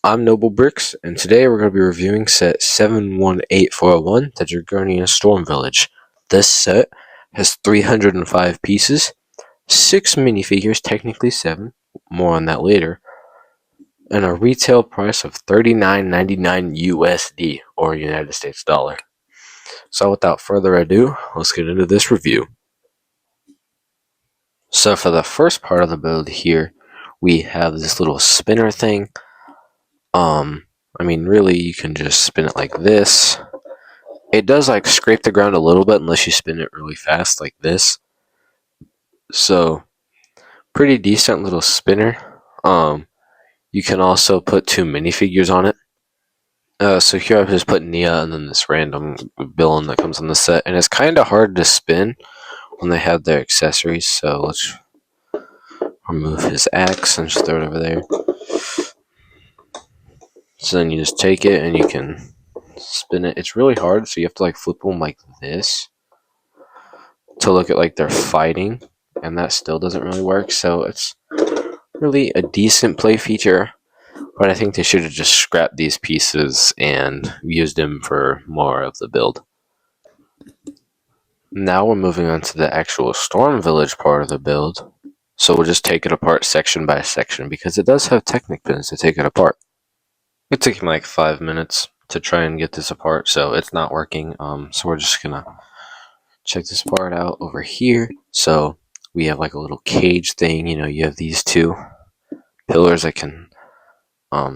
I'm Noble Bricks, and today we're going to be reviewing set 718401, the Dragonian Storm Village. This set has 305 pieces, 6 minifigures, technically 7, more on that later, and a retail price of $39.99 USD, or United States dollar. So without further ado, let's get into this review. So for the first part of the build here, we have this little spinner thing. Really, you can just spin it like this. It does like scrape the ground a little bit unless you spin it really fast like this. So, pretty decent little spinner. You can also put 2 minifigures on it. So here I've just put Nia and then this random villain that comes on the set. And it's kind of hard to spin when they have their accessories. So let's remove his axe and just throw it over there. So then you just take it and you can spin it. It's really hard, so you have to like flip them like this to look at like they're fighting, and that still doesn't really work. So it's really a decent play feature, but I think they should have just scrapped these pieces and used them for more of the build. Now we're moving on to the actual Storm Village part of the build. So we'll just take it apart section by section because it does have Technic pins to take it apart. It took me like 5 minutes to try and get this apart, so it's not working. So we're just gonna check this part out over here. So we have like a little cage thing. You have these 2 pillars that can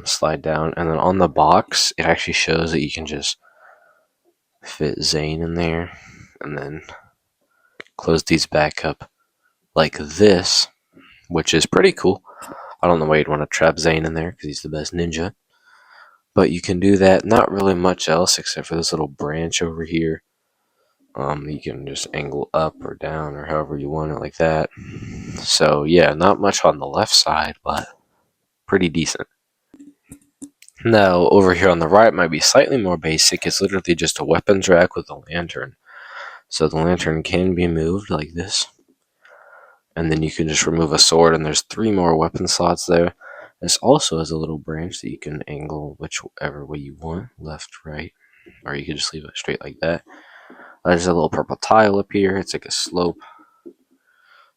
slide down, and then on the box it actually shows that you can just fit Zane in there and then close these back up like this, which is pretty cool. I don't know why you'd want to trap Zane in there because he's the best ninja. But you can do that. Not really much else except for this little branch over here. You can just angle up or down or however you want it, like that. So yeah, not much on the left side, but pretty decent. Now over here on the right might be slightly more basic. It's literally just a weapons rack with a lantern. So the lantern can be moved like this. And then you can just remove a sword, and there's 3 more weapon slots there. This also has a little branch that you can angle whichever way you want, left, right, or you can just leave it straight like that. There's a little purple tile up here. It's like a slope.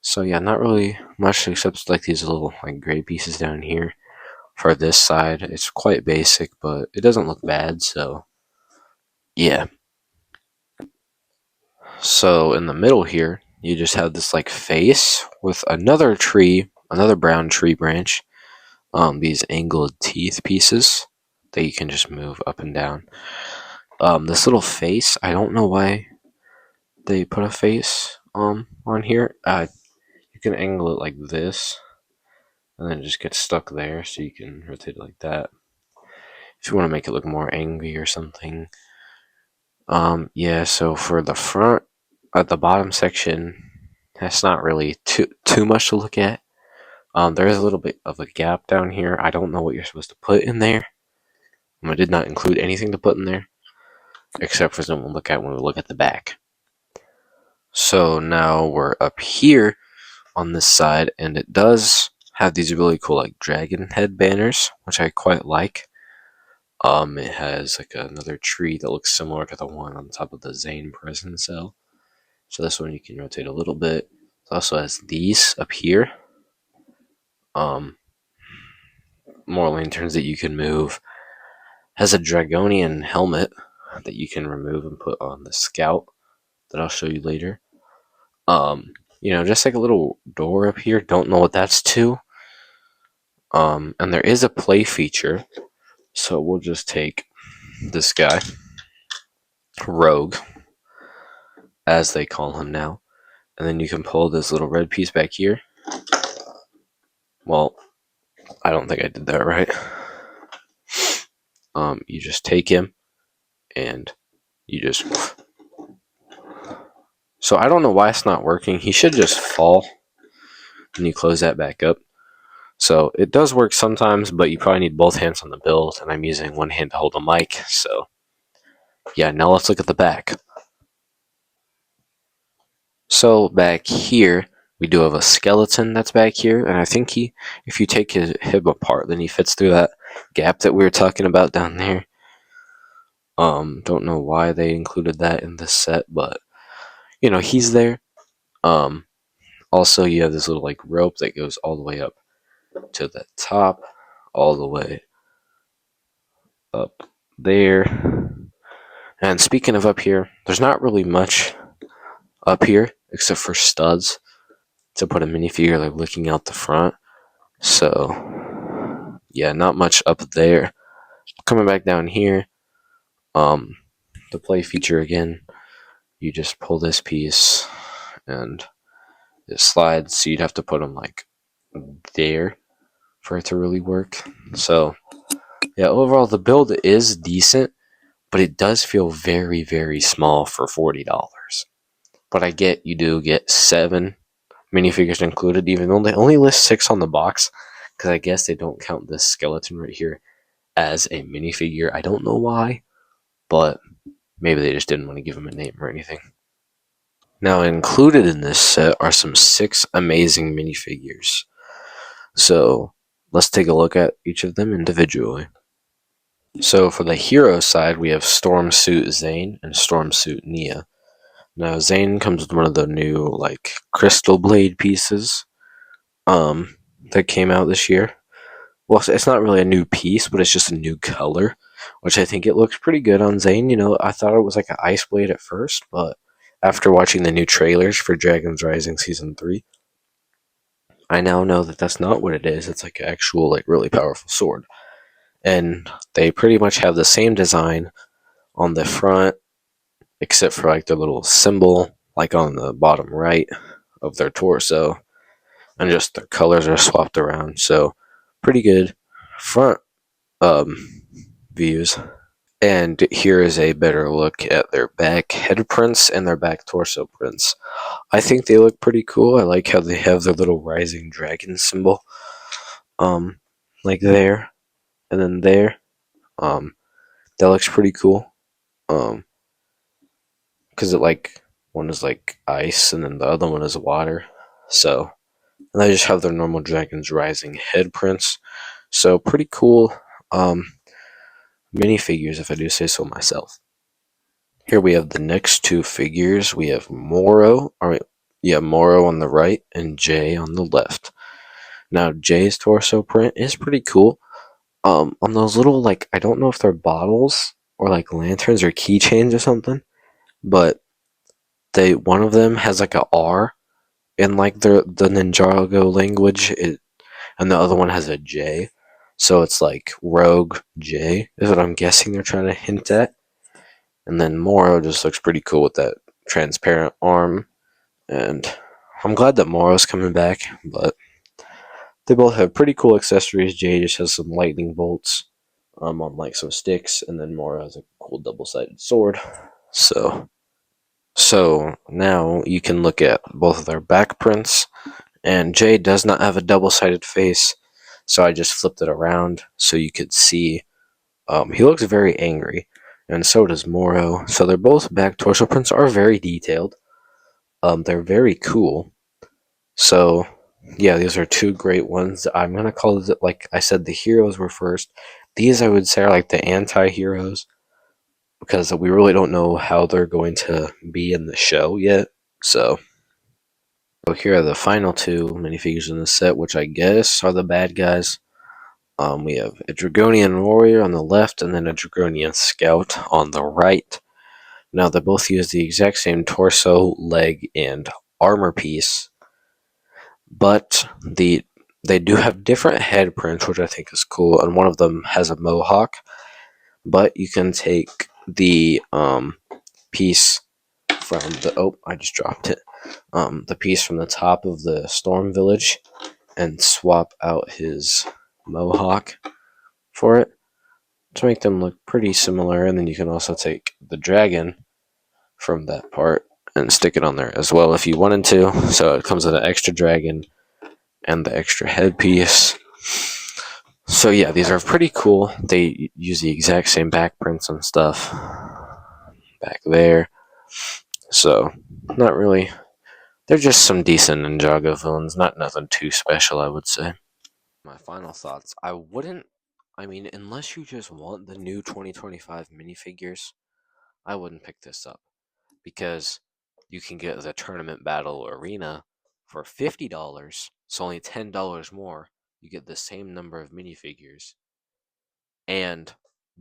So yeah, not really much except like these little like gray pieces down here. For this side, it's quite basic, but it doesn't look bad, so yeah. So in the middle here, you just have this like face with another tree, another brown tree branch. These angled teeth pieces that you can just move up and down. This little face, I don't know why they put a face on here. You can angle it like this, and then it just gets stuck there, so you can rotate it like that. If you want to make it look more angry or something. Yeah, so for the front, at the bottom section, that's not really too much to look at. There is a little bit of a gap down here. I don't know what you're supposed to put in there. I did not include anything to put in there, except for something to look at when we look at the back. So now we're up here on this side, and it does have these really cool like dragon head banners, which I quite like. It has like another tree that looks similar to the one on top of the Zane prison cell. So this one you can rotate a little bit. It also has these up here. More lanterns that you can move. Has a Dragonian helmet that you can remove and put on the scout that I'll show you later. Just like a little door up here. Don't know what that's to. And there is a play feature. So we'll just take this guy, Rogue, as they call him now. And then you can pull this little red piece back here. Well, I don't think I did that right. You just take him and you just... So I don't know why it's not working. He should just fall. And you close that back up. So it does work sometimes, but you probably need both hands on the build, and I'm using one hand to hold the mic. So yeah, now let's look at the back. So back here, we do have a skeleton that's back here, and I think if you take him apart, then he fits through that. gap that we were talking about down there. Don't know why they included that in this set, but he's there. Um, Also, you have this little like rope that goes all the way up to the top, all the way up there. And speaking of up here, there's not really much up here except for studs to put a minifigure like looking out the front. So yeah, not much up there. Coming back down here, the play feature again. You just pull this piece and it slides, so you'd have to put them like there for it to really work. So yeah, overall the build is decent, but it does feel very, very small for $40. But I get you do get 7 minifigures included, even though they only list 6 on the box, because I guess they don't count this skeleton right here as a minifigure. I don't know why, but maybe they just didn't want to give him a name or anything. Now, included in this set are some 6 amazing minifigures. So, let's take a look at each of them individually. So, for the hero side, we have Stormsuit Zane and Stormsuit Nia. Now, Zane comes with one of the new, like, Crystal Blade pieces that came out this year. Well, it's not really a new piece, but it's just a new color, which I think it looks pretty good on Zane. I thought it was like an Ice Blade at first, but after watching the new trailers for Dragon's Rising Season 3, I now know that that's not what it is. It's like an actual, like, really powerful sword. And they pretty much have the same design on the front, except for, like, their little symbol, like, on the bottom right of their torso. And just their colors are swapped around. So, pretty good front views. And here is a better look at their back head prints and their back torso prints. I think they look pretty cool. I like how they have their little rising dragon symbol, like there, and then there. That looks pretty cool. Because one is like ice, and then the other one is water. So, and they just have their normal dragon's rising head prints. So pretty cool. Minifigures, if I do say so myself. Here we have the next 2 figures. We have Moro on the right and Jay on the left. Now, Jay's torso print is pretty cool. On those little, like, I don't know if they're bottles or like lanterns or keychains or something, but one of them has like a R in like the Ninjago language, and the other one has a J. So it's like Rogue J is what I'm guessing they're trying to hint at. And then Moro just looks pretty cool with that transparent arm. And I'm glad that Moro's coming back, but they both have pretty cool accessories. Jay just has some lightning bolts on like some sticks, and then Moro has a cool double-sided sword. So now you can look at both of their back prints, and Jay does not have a double-sided face, so I just flipped it around so you could see. He looks very angry, and so does Moro. So they're both back torso prints are very detailed. They're very cool. So yeah, these are 2 great ones. I'm gonna call it, like I said, the heroes were first. These I would say are like the anti-heroes, because we really don't know how they're going to be in the show yet. So here are the final 2 minifigures in the set, which I guess are the bad guys. We have a Dragonian warrior on the left, and then a Dragonian scout on the right. Now, they both use the exact same torso, leg, and armor piece, but they do have different head prints, which I think is cool, and one of them has a mohawk, but you can take the piece from the... Oh, I just dropped it. The piece from the top of the Storm Village and swap out his mohawk for it to make them look pretty similar. And then you can also take the dragon from that part and stick it on there as well if you wanted to. So it comes with an extra dragon and the extra headpiece. So yeah, these are pretty cool. They use the exact same back prints and stuff back there. So not really. They're just some decent Ninjago villains, not nothing too special, I would say. My final thoughts. I mean, unless you just want the new 2025 minifigures, I wouldn't pick this up because you can get the Tournament Battle Arena for $50, so only $10 more. You get the same number of minifigures and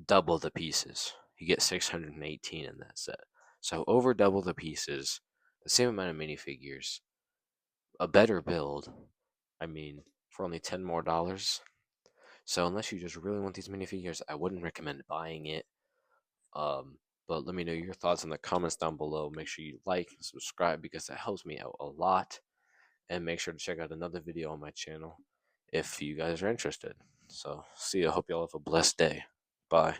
double the pieces. You get 618 in that set. So over double the pieces, the same amount of minifigures, a better build. I mean, for only $10 more. So unless you just really want these minifigures, I wouldn't recommend buying it. But let me know your thoughts in the comments down below. Make sure you like and subscribe because that helps me out a lot. And make sure to check out another video on my channel if you guys are interested. So, see you. Hope y'all have a blessed day. Bye.